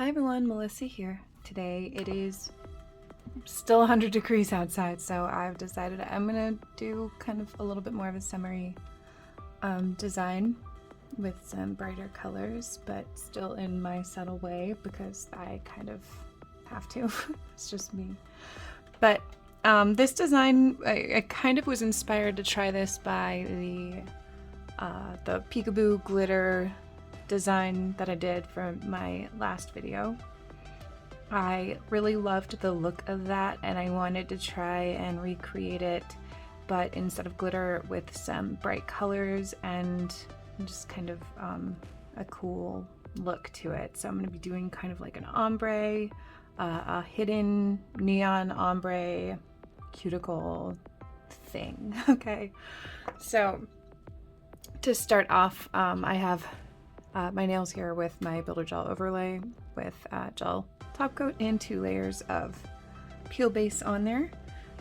Hi everyone, Melissa here. Today it is still 100 degrees outside, so I've decided I'm gonna do kind of a little bit more of a summery design with some brighter colors, but still in my subtle way because I kind of have to. It's just me. But this design, I kind of was inspired to try this by the peekaboo glitter design that I did for my last video. I really loved the look of that and I wanted to try and recreate it, but instead of glitter with some bright colors and just kind of a cool look to it. So I'm going to be doing kind of like an ombre, a hidden neon ombre cuticle thing. Okay, so to start off, I have my nails here with my Builder Gel overlay with gel top coat and 2 layers of peel base on there.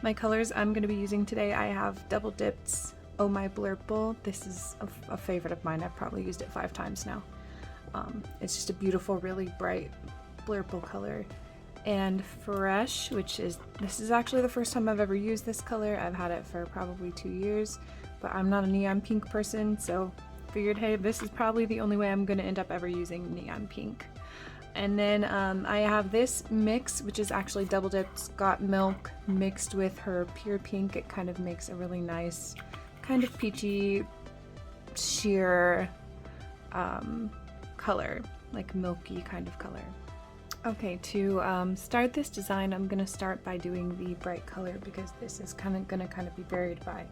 My colors I'm going to be using today, I have Double Dipp'd Oh My Blurple. This is a favorite of mine. I've probably used it 5 times now. It's just a beautiful, really bright blurple color. And Fresh, this is actually the first time I've ever used this color. I've had it for probably 2 years, but I'm not a neon pink person, so figured, hey, this is probably the only way I'm going to end up ever using neon pink. And then I have this mix, which is actually Double Dipp'd Got Milk mixed with her Pure Pink. It kind of makes a really nice, kind of peachy, sheer color, like milky kind of color. Okay, to start this design, I'm going to start by doing the bright color because this is going to be varied by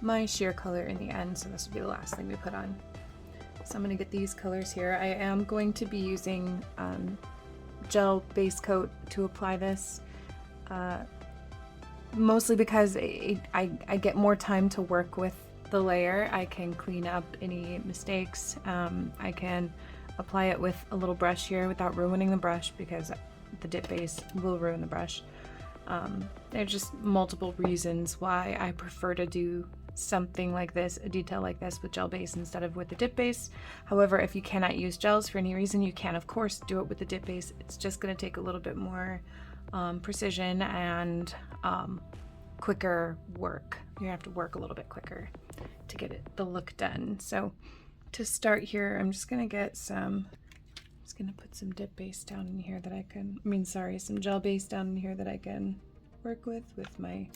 my sheer color in the end, so this will be the last thing we put on. So I'm going to get these colors here. I am going to be using gel base coat to apply this, mostly because I get more time to work with the layer. I can clean up any mistakes. I can apply it with a little brush here without ruining the brush because the dip base will ruin the brush. There are just multiple reasons why I prefer to do something like this, a detail like this with gel base instead of with the dip base. However, if you cannot use gels for any reason, you can of course do it with the dip base. It's just going to take a little bit more precision and quicker work. You have to work a little bit quicker to get the look done. So to start here, I'm just going to get some, put some dip base down in here that I can, some gel base down in here that I can work with my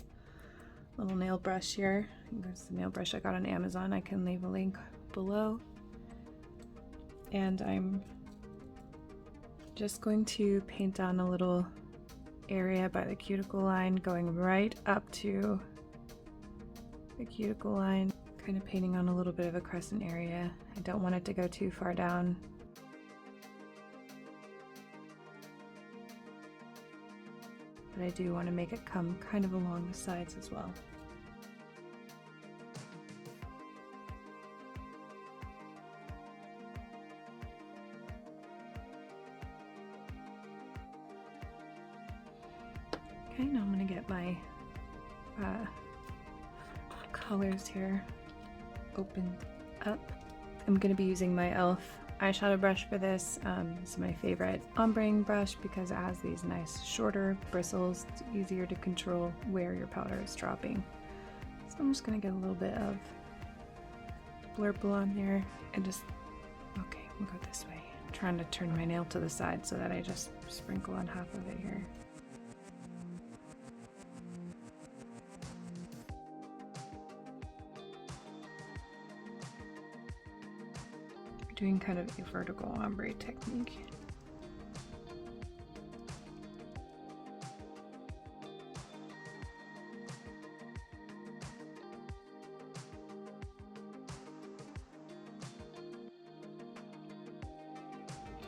little nail brush here. That's the nail brush I got on Amazon. I can leave a link below. And I'm just going to paint on a little area by the cuticle line, going right up to the cuticle line, kind of painting on a little bit of a crescent area. I don't want it to go too far down. But I do want to make it come kind of along the sides as well. Okay, now I'm going to get my colors here opened up. I'm going to be using my e.l.f. eyeshadow brush for this. It's my favorite ombreing brush because it has these nice shorter bristles. It's easier to control where your powder is dropping. So I'm just going to get a little bit of blurple on there and just, okay, we'll go this way. I'm trying to turn my nail to the side so that I just sprinkle on half of it here. Doing kind of a vertical ombre technique.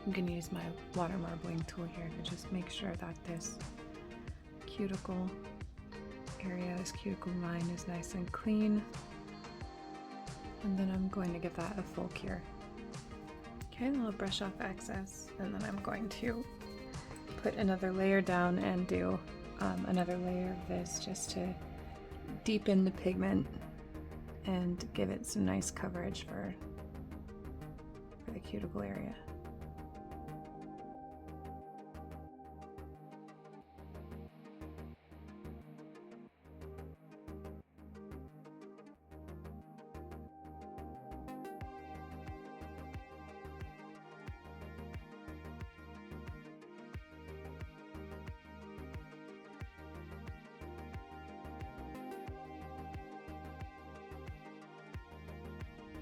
I'm going to use my water marbling tool here to just make sure that this cuticle area, this cuticle line is nice and clean. And then I'm going to give that a full cure. Okay, then I'll brush off excess, and then I'm going to put another layer down and do another layer of this just to deepen the pigment and give it some nice coverage for the cuticle area.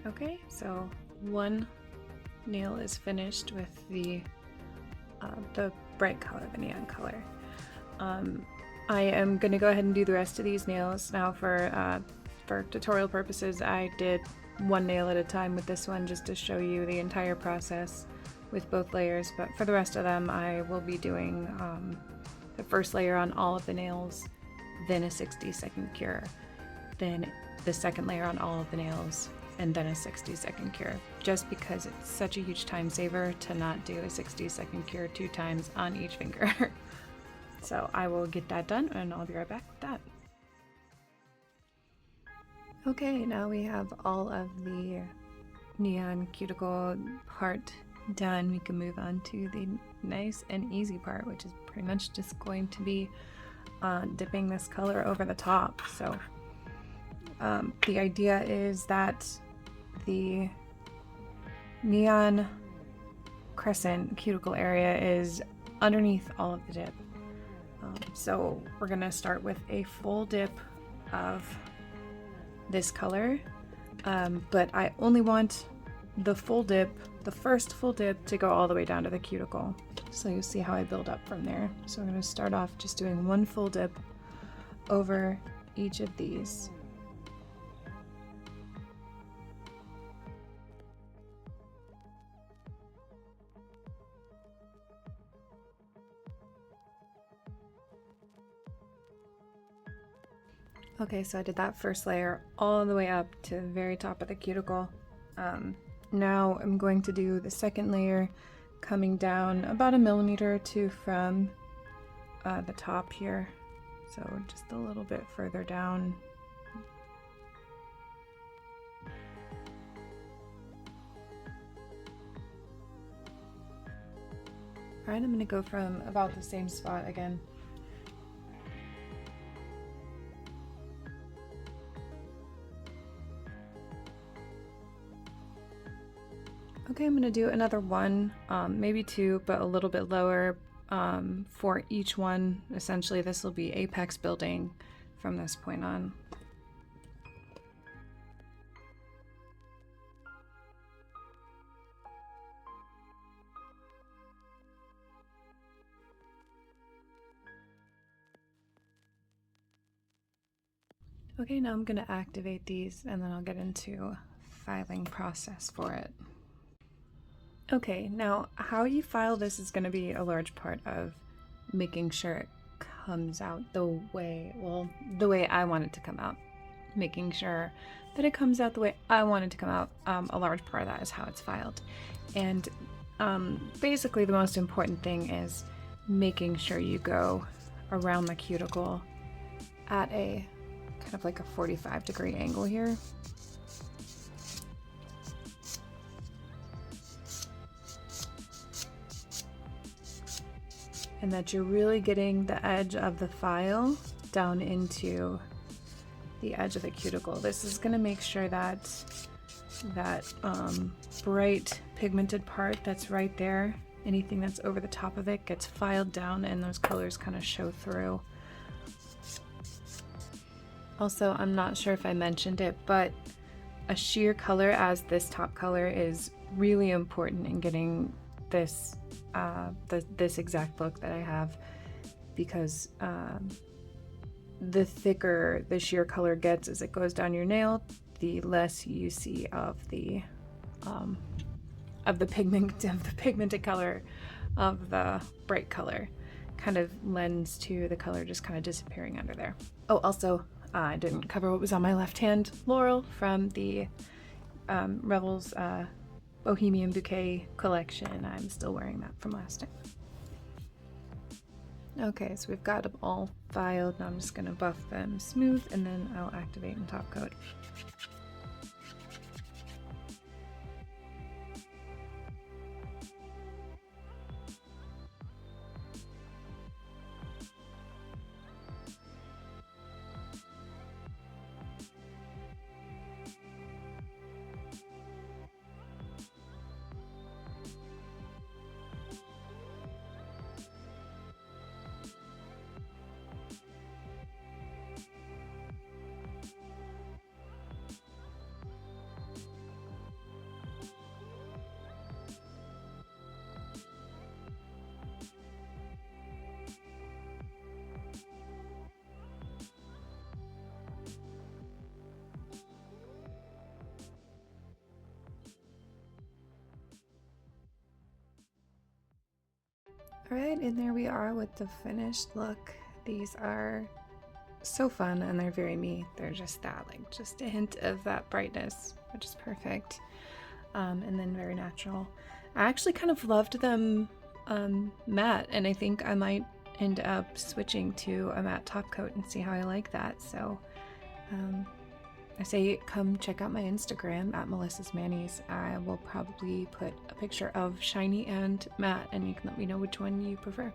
Okay, so one nail is finished with the bright color, the neon color. I am going to go ahead and do the rest of these nails. Now for tutorial purposes, I did one nail at a time with this one just to show you the entire process with both layers, but for the rest of them I will be doing the first layer on all of the nails, then a 60-second cure, then the second layer on all of the nails, and then a 60-second cure, just because it's such a huge time saver to not do a 60-second cure 2 times on each finger. So I will get that done and I'll be right back with that. Okay, now we have all of the neon cuticle part done. We can move on to the nice and easy part, which is pretty much just going to be dipping this color over the top. So the idea is that the neon crescent cuticle area is underneath all of the dip. So we're gonna start with a full dip of this color, but I only want the full dip, the first full dip, to go all the way down to the cuticle. So you'll see how I build up from there. So I'm gonna start off just doing one full dip over each of these. Okay, so I did that first layer all the way up to the very top of the cuticle. Now I'm going to do the second layer coming down about 1 millimeter or 2 from the top here. So just a little bit further down. Alright, I'm going to go from about the same spot again. Okay, I'm going to do another one, maybe 2, but a little bit lower for each one. Essentially, this will be apex building from this point on. Okay, now I'm going to activate these and then I'll get into filing process for it. Okay, now how you file this is going to be a large part of making sure it comes out the way, well, the way I want it to come out. Making sure that it comes out the way I want it to come out, a large part of that is how it's filed. And basically the most important thing is making sure you go around the cuticle at a kind of like a 45-degree angle here. And that you're really getting the edge of the file down into the edge of the cuticle. This is going to make sure that that bright pigmented part that's right there, anything that's over the top of it, gets filed down and those colors kind of show through. Also, I'm not sure if I mentioned it, but a sheer color as this top color is really important in getting this this exact look that I have, because the thicker the sheer color gets as it goes down your nail, the less you see of the pigmented color of the bright color. Kind of lends to the color just kind of disappearing under there. Oh, also, I didn't cover what was on my left hand. Laurel from the Revel's Bohemian Bouquet collection. I'm still wearing that from last time. Okay, so we've got them all filed. Now I'm just going to buff them smooth and then I'll activate and top coat. All right, and there we are with the finished look. These are so fun and they're very me. They're just that, like just a hint of that brightness, which is perfect. And then very natural. I actually kind of loved them matte, and I think I might end up switching to a matte top coat and see how I like that. So I say come check out my Instagram at Melissa's Manis. I will probably put a picture of shiny and matte, and you can let me know which one you prefer.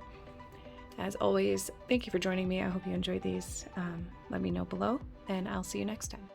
As always, thank you for joining me. I hope you enjoyed these. Let me know below, and I'll see you next time.